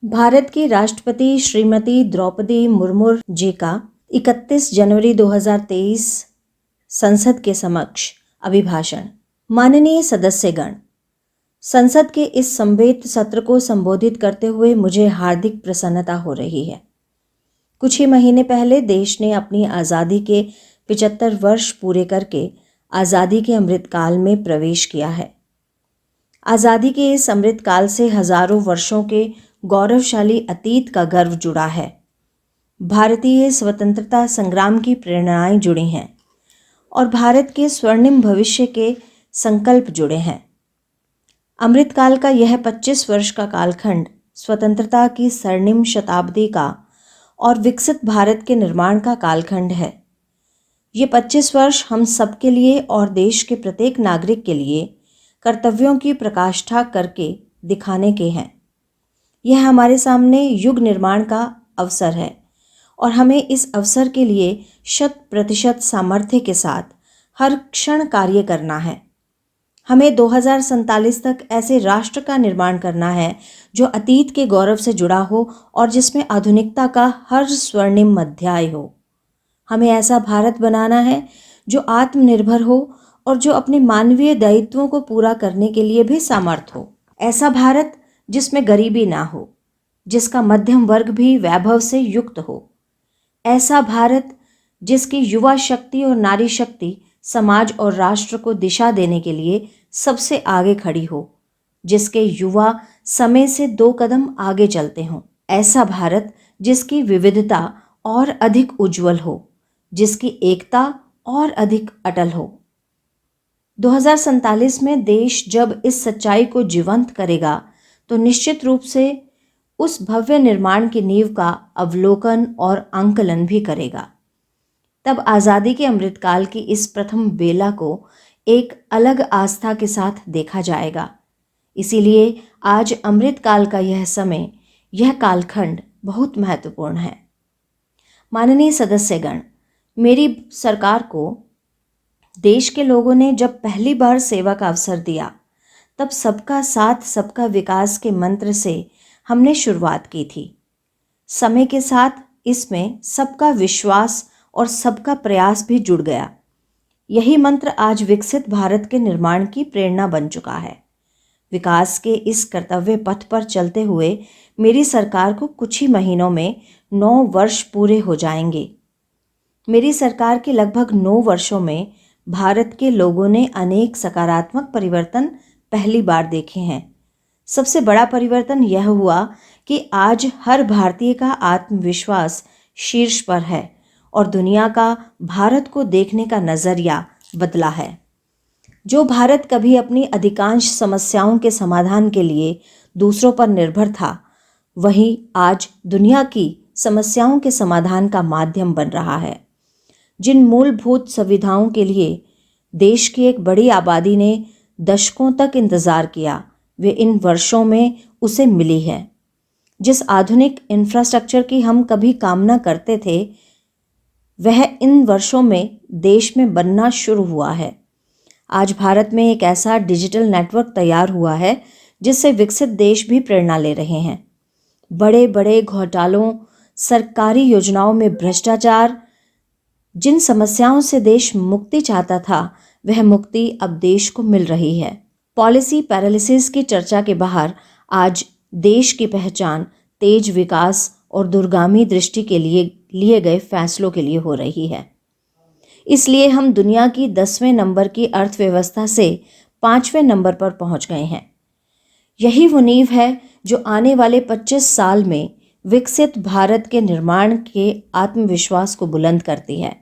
भारत की राष्ट्रपति श्रीमती द्रौपदी मुर्मू जी का 31 जनवरी 2023 संसद के समक्ष अभिभाषण। माननीय सदस्यगण, संसद के इस संवेद सत्र को संबोधित करते हुए मुझे हार्दिक प्रसन्नता हो रही है। कुछ ही महीने पहले देश ने अपनी आज़ादी के 75 वर्ष पूरे करके आज़ादी के अमृतकाल में प्रवेश किया है। आज़ादी के इस अमृतकाल से हजारों वर्षों के गौरवशाली अतीत का गर्व जुड़ा है। भारतीय स्वतंत्रता संग्राम की प्रेरणाएं जुड़ी हैं और भारत के स्वर्णिम भविष्य के संकल्प जुड़े हैं। अमृतकाल का यह 25 वर्ष का कालखंड स्वतंत्रता की स्वर्णिम शताब्दी का और विकसित भारत के निर्माण का कालखंड है। ये 25 वर्ष हम सबके लिए और देश के प्रत्येक नागरिक के लिए कर्तव्यों की प्रकाष्ठा करके दिखाने के हैं। यह हमारे सामने युग निर्माण का अवसर है और हमें इस अवसर के लिए 100% सामर्थ्य के साथ हर क्षण कार्य करना है। हमें 2047 तक ऐसे राष्ट्र का निर्माण करना है जो अतीत के गौरव से जुड़ा हो और जिसमें आधुनिकता का हर स्वर्णिम अध्याय हो। हमें ऐसा भारत बनाना है जो आत्मनिर्भर हो और जो अपने मानवीय दायित्वों को पूरा करने के लिए भी समर्थ हो। ऐसा भारत जिसमें गरीबी ना हो, जिसका मध्यम वर्ग भी वैभव से युक्त हो। ऐसा भारत जिसकी युवा शक्ति और नारी शक्ति समाज और राष्ट्र को दिशा देने के लिए सबसे आगे खड़ी हो, जिसके युवा समय से 2 कदम आगे चलते हों। ऐसा भारत जिसकी विविधता और अधिक उज्जवल हो, जिसकी एकता और अधिक अटल हो। 2047 में देश जब इस सच्चाई को जीवंत करेगा तो निश्चित रूप से उस भव्य निर्माण की नींव का अवलोकन और आंकलन भी करेगा। तब आज़ादी के अमृतकाल की इस प्रथम बेला को एक अलग आस्था के साथ देखा जाएगा। इसीलिए आज अमृतकाल का यह समय, यह कालखंड बहुत महत्वपूर्ण है। माननीय सदस्यगण, मेरी सरकार को देश के लोगों ने जब पहली बार सेवा का अवसर दिया तब सबका साथ सबका विकास के मंत्र से हमने शुरुआत की थी। समय के साथ इसमें सबका विश्वास और सबका प्रयास भी जुड़ गया। यही मंत्र आज विकसित भारत के निर्माण की प्रेरणा बन चुका है। विकास के इस कर्तव्य पथ पर चलते हुए मेरी सरकार को कुछ ही महीनों में 9 वर्ष पूरे हो जाएंगे। मेरी सरकार के लगभग 9 वर्षों में भारत के लोगों ने अनेक सकारात्मक परिवर्तन पहली बार देखे हैं। सबसे बड़ा परिवर्तन यह हुआ कि आज हर भारतीय का आत्मविश्वास शीर्ष पर है और दुनिया का भारत को देखने का नजरिया बदला है। जो भारत कभी अपनी अधिकांश समस्याओं के समाधान के लिए दूसरों पर निर्भर था, वही आज दुनिया की समस्याओं के समाधान का माध्यम बन रहा है। जिन मूलभूत सुविधाओं के लिए देश की एक बड़ी आबादी ने दशकों तक इंतजार किया, वे इन वर्षों में उसे मिली है। जिस आधुनिक इंफ्रास्ट्रक्चर की हम कभी कामना करते थे, वह इन वर्षों में देश में बनना शुरू हुआ है। आज भारत में एक ऐसा डिजिटल नेटवर्क तैयार हुआ है जिससे विकसित देश भी प्रेरणा ले रहे हैं। बड़े बड़े घोटालों, सरकारी योजनाओं में भ्रष्टाचार, जिन समस्याओं से देश मुक्ति चाहता था, वह मुक्ति अब देश को मिल रही है। पॉलिसी पैरालिसिस की चर्चा के बाहर आज देश की पहचान तेज विकास और दूरगामी दृष्टि के लिए गए फैसलों के लिए हो रही है। इसलिए हम दुनिया की 10वें नंबर की अर्थव्यवस्था से 5वें नंबर पर पहुंच गए हैं। यही वो नींव है जो आने वाले 25 साल में विकसित भारत के निर्माण के आत्मविश्वास को बुलंद करती है।